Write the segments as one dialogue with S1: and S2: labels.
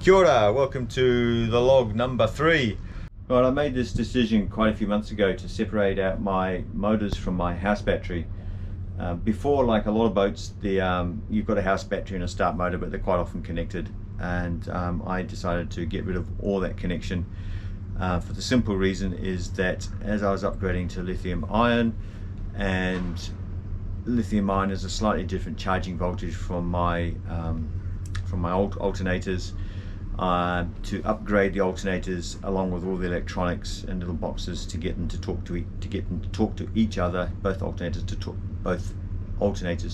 S1: Kia ora, welcome to the log number 3. Right, I made this decision quite a few months ago to separate out my motors from my house battery. Before, like a lot of boats, you've got a house battery and a start motor, but they're quite often connected, and I decided to get rid of all that connection for the simple reason is that as I was upgrading to lithium ion, and lithium ion is a slightly different charging voltage from my old alternators. To upgrade the alternators along with all the electronics and little boxes to get them to talk to each other, both alternators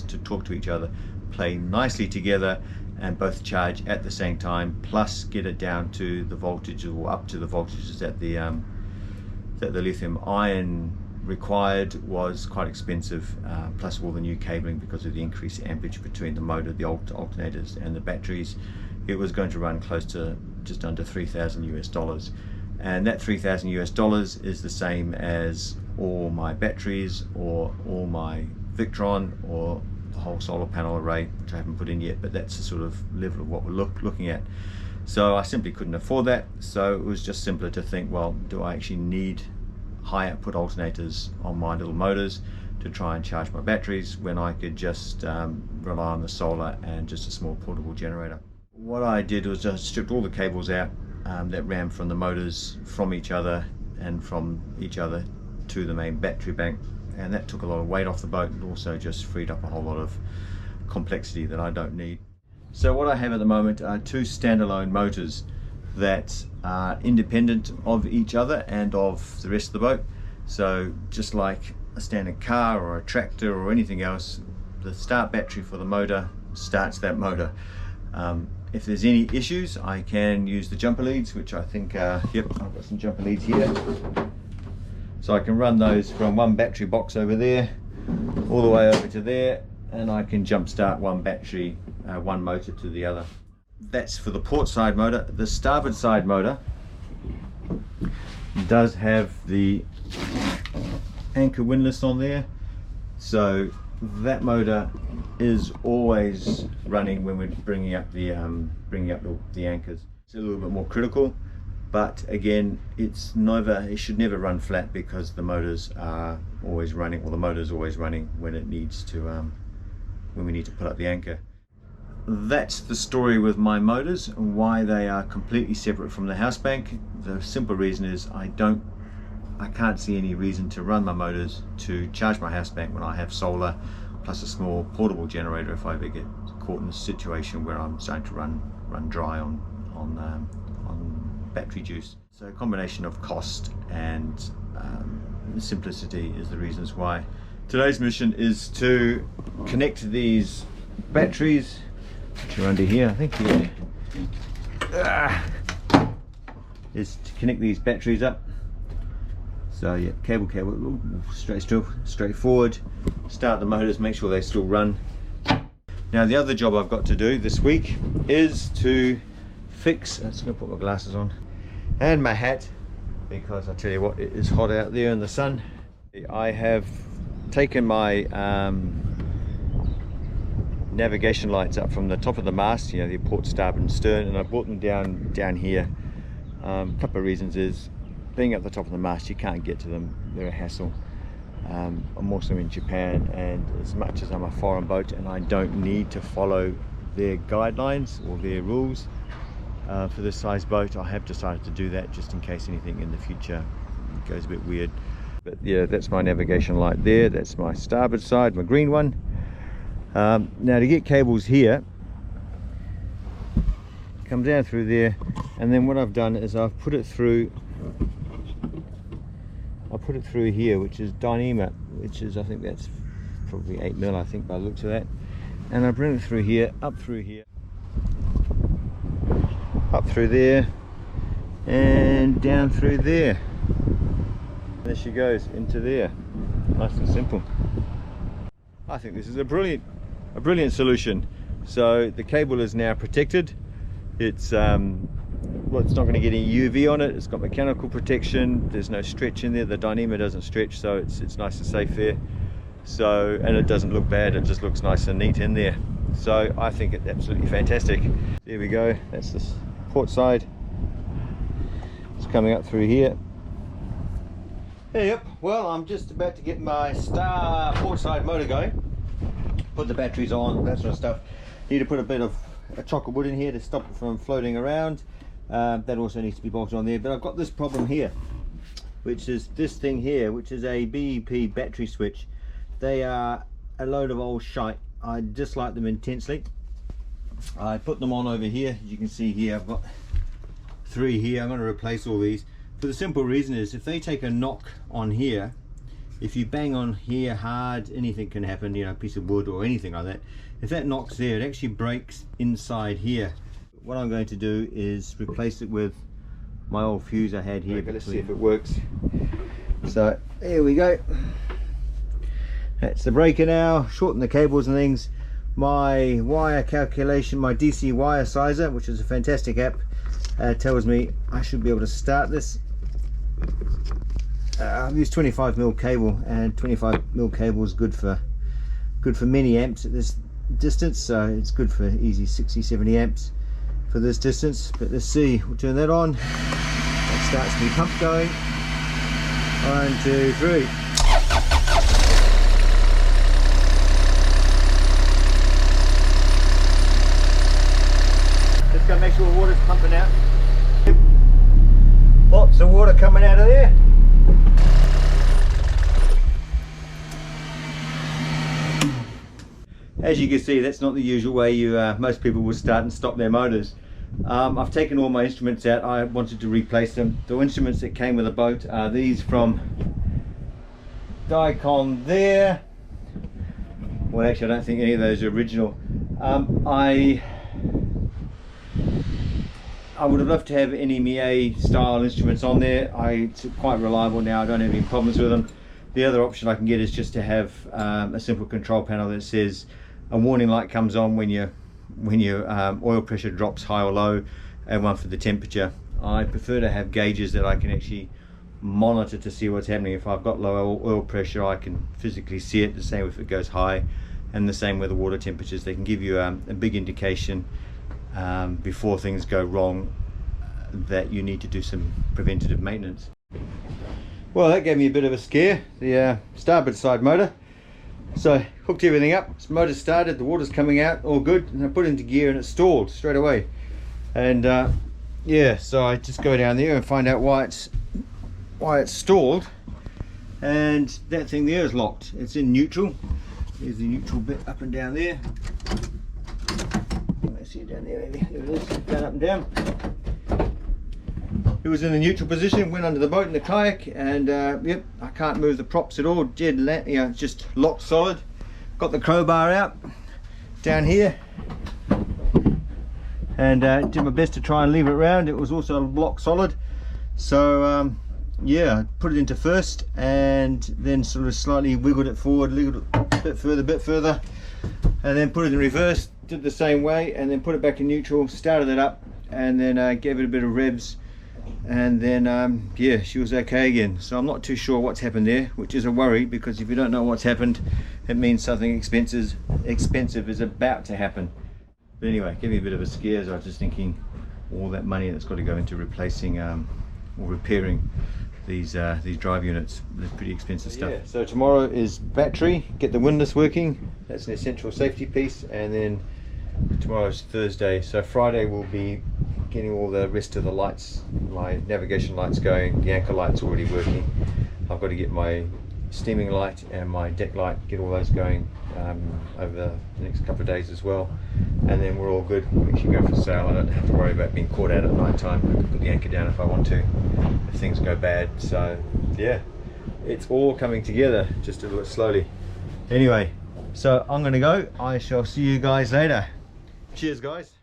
S1: to talk to each other, play nicely together, and both charge at the same time, plus get it down to the voltage or up to the voltages that the lithium ion required was quite expensive, plus all the new cabling because of the increased amperage between the motor, the alternators and the batteries. It was going to run close to just under $3,000 US, and that $3,000 US is the same as all my batteries or all my Victron or the whole solar panel array, which I haven't put in yet, but that's the sort of level of what we're looking at. So I simply couldn't afford that, so it was just simpler to think, well, do I actually need high output alternators on my little motors to try and charge my batteries when I could just rely on the solar and just a small portable generator. What I did was just stripped all the cables out that ran from the motors from each other and from each other to the main battery bank, and that took a lot of weight off the boat and also just freed up a whole lot of complexity that I don't need. So what I have at the moment are two standalone motors that are independent of each other and of the rest of the boat. So just like a standard car or a tractor or anything else, the start battery for the motor starts that motor. If there's any issues, I can use the jumper leads, which I think yep, I've got some jumper leads here. So I can run those from one battery box over there all the way over to there, and I can jump start one battery, one motor to the other. That's for the port side motor. The starboard side motor does have the anchor windlass on there, so that motor is always running when we're bringing up the anchors. It's a little bit more critical, but again, it should never run flat because the motors are always running, or the motor's always running when it needs to, when we need to put up the anchor. That's the story with my motors and why they are completely separate from the house bank. The simple reason is I can't see any reason to run my motors to charge my house bank when I have solar plus a small portable generator if I ever get caught in a situation where I'm starting to run dry on battery juice. So a combination of cost and simplicity is the reasons why. Today's mission is to connect these batteries, which are under here, I think here, is to connect these batteries up. So yeah, cable, straightforward. Start the motors, make sure they still run. Now the other job I've got to do this week is to fix, I'm just going to put my glasses on and my hat, because I tell you what, it is hot out there in the sun. I have taken my navigation lights up from the top of the mast, you know, the port, starboard and stern, and I brought them down here. A couple of reasons is, being at the top of the mast, you can't get to them, they're a hassle. I'm also in Japan, and as much as I'm a foreign boat and I don't need to follow their guidelines or their rules for this size boat, I have decided to do that just in case anything in the future goes a bit weird. But yeah, that's my navigation light there, that's my starboard side, my green one. Now to get cables here, come down through there, and then what I've done is I've put it through here, which is Dyneema, which is, I think that's probably 8mm, I think, by the looks of that. And I bring it through here, up through here, up through there, and down through there. There she goes, into there. Nice and simple. I think this is a brilliant solution. So the cable is now protected. It's well, it's not going to get any UV on it. It's got mechanical protection. There's no stretch in there. The Dyneema doesn't stretch, so it's nice and safe there. So, and it doesn't look bad. It just looks nice and neat in there. So I think it's absolutely fantastic. There we go. That's port side. It's coming up through here. Yep, well, I'm just about to get my Star port side motor going. Put the batteries on, that sort of stuff. Need to put a bit of chocolate wood in here to stop it from floating around. That also needs to be bolted on there. But I've got this problem here, which is this thing here, which is a BEP battery switch. They are a load of old shite. I dislike them intensely. I put them on over here. As you can see here, I've got 3 here. I'm going to replace all these for the simple reason is if they take a knock on here, if you bang on here hard, anything can happen, you know, a piece of wood or anything like that. If that knocks there, it actually breaks inside here. What I'm going to do is replace it with my old fuse I had here. Okay, let's see if it works. So here we go. That's the breaker now. Shorten the cables and things. My wire calculation, my DC wire sizer, which is a fantastic app, tells me I should be able to start this. I've used 25mm cable, and 25mm cable is good for many amps at this distance, so it's good for easy 60-70 amps for this distance. But let's see, we'll turn that on. That starts the pump going. 1, 2, 3. Just gotta make sure the water's pumping out. Lots of water coming out of there. As you can see, that's not the usual way most people would start and stop their motors. I've taken all my instruments out. I wanted to replace them. The instruments that came with the boat are these from Daikon there. Well, actually I don't think any of those are original. I would have loved to have NMEA style instruments on there. It's quite reliable now. I don't have any problems with them. The other option I can get is just to have a simple control panel that says a warning light comes on when your oil pressure drops high or low, and one for the temperature. I prefer to have gauges that I can actually monitor to see what's happening. If I've got low oil pressure, I can physically see it. The same if it goes high, and the same with the water temperatures. They can give you a big indication before things go wrong that you need to do some preventative maintenance. Well, that gave me a bit of a scare, the starboard side motor. So hooked everything up, this motor started, the water's coming out, all good, and I put it into gear and it stalled straight away. And yeah, so I just go down there and find out why it's stalled. And that thing there is locked. It's in neutral. There's the neutral bit up and down there. I see it down there, maybe. There it is, down, up and down. It was in the neutral position, went under the boat in the kayak, and yep, I can't move the props at all. Dead, you know, just locked solid. Got the crowbar out down here, and did my best to try and leave it around. It was also locked solid. So yeah, I put it into first, and then sort of slightly wiggled it forward, wiggled it a bit further, and then put it in reverse. Did the same way, and then put it back in neutral. Started it up, and then gave it a bit of revs. And then yeah, she was okay again. So I'm not too sure what's happened there, which is a worry, because if you don't know what's happened, it means something expensive is about to happen. But anyway, gave me a bit of a scare. So I was just thinking all that money that's got to go into replacing or repairing these drive units. They're pretty expensive stuff. Yeah, so tomorrow is battery, get the windlass working. That's an essential safety piece. And then tomorrow's Thursday, so Friday will be getting all the rest of the lights, my navigation lights going. The anchor light's already working. I've got to get my steaming light and my deck light, get all those going over the next couple of days as well, and then we're all good. We should go for sail. I don't have to worry about being caught out at night time. I can put the anchor down if I want to, if things go bad. So yeah, it's all coming together, just a little slowly. Anyway, so I'm gonna go. I shall see you guys later. Cheers guys.